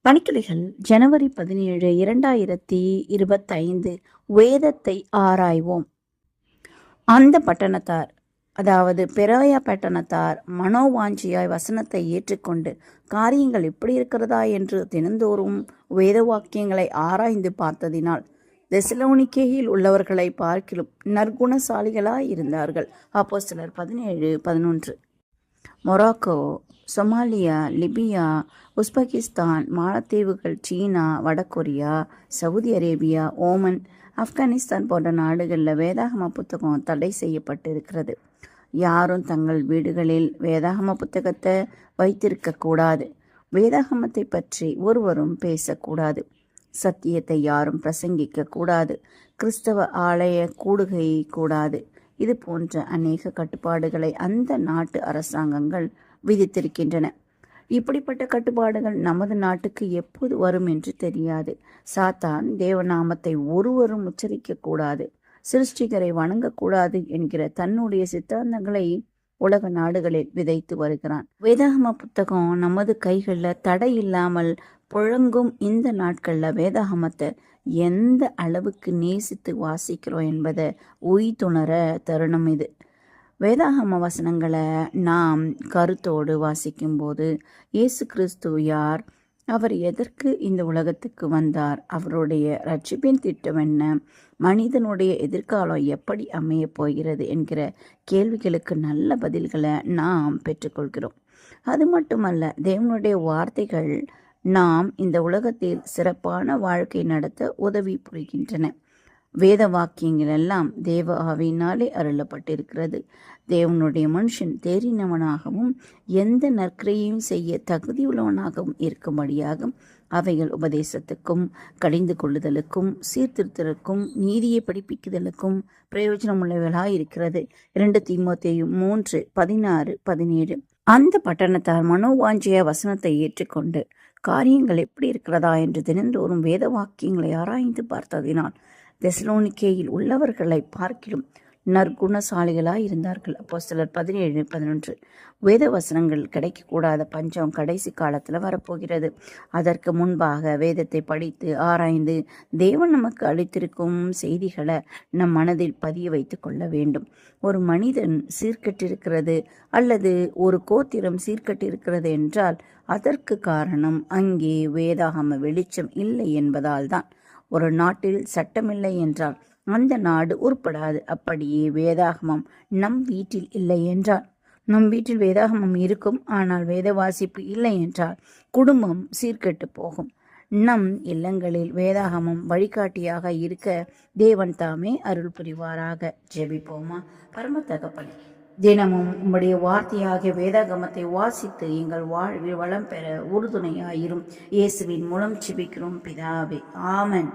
பணித்துளிகள் ஜனவரி 17, 2025. வேதத்தை ஆராய்வோம். அந்த பட்டணத்தார், அதாவது பெராயா பட்டணத்தார் மனோவாஞ்சியாய் வசனத்தை ஏற்றுக்கொண்டு காரியங்கள் எப்படி இருக்கிறதா என்று தினந்தோறும் வேத வாக்கியங்களை ஆராய்ந்து பார்த்ததினால் தெசலோனிக்கேயில் உள்ளவர்களை பார்க்கிலும் நற்குணசாலிகளாய் இருந்தார்கள். அப்போஸ்தலர் 17:11. மொராக்கோ, சொமாலியா, லிபியா, உஸ்பெகிஸ்தான், மாலத்தீவுகள், சீனா, வடகொரியா, சவுதி அரேபியா, ஓமன், ஆப்கானிஸ்தான் போன்ற நாடுகளில் வேதாகம புத்தகம் தடை செய்யப்பட்டிருக்கிறது. யாரும் தங்கள் வீடுகளில் வேதாகம புத்தகத்தை வைத்திருக்கக்கூடாது. வேதாகமத்தை பற்றி ஒருவரும் பேசக்கூடாது. சத்தியத்தை யாரும் பிரசங்கிக்க கூடாது. கிறிஸ்தவ ஆலய கூடுகை கூடாது. இது போன்ற அநேக கட்டுப்பாடுகளை அந்த நாட்டு அரசாங்கங்கள் விதித்திருக்கின்றன. இப்படிப்பட்ட கட்டுப்பாடுகள் நமது நாட்டுக்கு எப்போது வரும் என்று தெரியாது. சாத்தான் தேவநாமத்தை ஒருவரும் உச்சரிக்க கூடாது, சிருஷ்டிகரை வணங்கக்கூடாது என்கிற தன்னுடைய சித்தாந்தங்களை உலக நாடுகளில் விதைத்து வருகிறான். வேதாகம புத்தகம் நமது கைகளில் தடை இல்லாமல் புழங்கும் இந்த நாட்களில் வேதாகமத்தை எந்த அளவுக்கு நேசித்து வாசிக்கிறோம் என்பதை உய்துணர தருணம் இது. வேதாகம வசனங்களை நாம் கருத்தோடு வாசிக்கும்போது இயேசு கிறிஸ்து யார், அவர் எதற்கு இந்த உலகத்துக்கு வந்தார், அவருடைய ரட்சிப்பின் திட்டம் என்ன, மனிதனுடைய எதிர்காலம் எப்படி அமைய போகிறது என்கிற கேள்விகளுக்கு நல்ல பதில்களை நாம் பெற்றுக்கொள்கிறோம். அது மட்டுமல்ல, தேவனுடைய வார்த்தைகள் நாம் இந்த உலகத்தில் சிறப்பான வாழ்க்கை நடத்த உதவி புரிகின்றன. வேத வாக்கியங்கள் எல்லாம் தேவ ஆவியினாலே அருளப்பட்டிருக்கிறது. தேவனுடைய மனுஷன் தேறினவனாகவும் எந்த நற்கிரையையும் செய்ய தகுதியுள்ளவனாகவும் இருக்கும்படியாக அவைகள் உபதேசத்துக்கும் கடிந்து கொள்ளுதலுக்கும் சீர்திருத்தலுக்கும் நீதியை படிப்பிக்குதலுக்கும் பிரயோஜனமுள்ளவர்களாக இருக்கிறது. 2 தீமோத்தேயு 3:16-17. அந்த பட்டணத்தார் மனோவாஞ்சிய வசனத்தை ஏற்றுக்கொண்டு காரியங்கள் எப்படி இருக்கிறதா என்று தினந்தோறும் வேத வாக்கியங்களை ஆராய்ந்து பார்த்ததினால் தெசலோனிக்கேயில் உள்ளவர்களை பார்க்கிலும் நற்குணசாலிகளாய் இருந்தார்கள். அப்போஸ்தலர் 17:11. வேத வசனங்கள் கிடைக்கக்கூடாத பஞ்சம் கடைசி காலத்தில் வரப்போகிறது. அதற்கு முன்பாக வேதத்தை படித்து ஆராய்ந்து தேவன் நமக்கு அளித்திருக்கும் செய்திகளை நம் மனதில் பதிய வைத்து கொள்ள வேண்டும். ஒரு மனிதன் சீர்கெட்டிருக்கிறது அல்லது ஒரு கோத்திரம் சீர்கெட்டிருக்கிறது என்றால் அதற்கு காரணம் அங்கே வேதாகம வெளிச்சம் இல்லை என்பதால் தான். ஒரு நாட்டில் சட்டமில்லை என்றால் அந்த நாடு உருப்படாது. அப்படியே வேதாகமம் நம் வீட்டில் இல்லை என்றால், நம் வீட்டில் வேதாகமம் இருக்கும் ஆனால் வேத வாசிப்பு இல்லை என்றால் குடும்பம் சீர்கெட்டு போகும். நம் இல்லங்களில் வேதாகமம் வழிகாட்டியாக இருக்க தேவன் தாமே அருள் புரிவாராக. ஜெபிப்போமா. பரம தகப்பனே, தினமும் உம்முடைய வார்த்தையாகிய வேதாகமத்தை வாசித்து எங்கள் வாழ்வில் வளம் பெற உறுதுணையாயிரும். இயேசுவின் மூலம் ஜெபிக்கிறோம் பிதாவே. ஆமென்.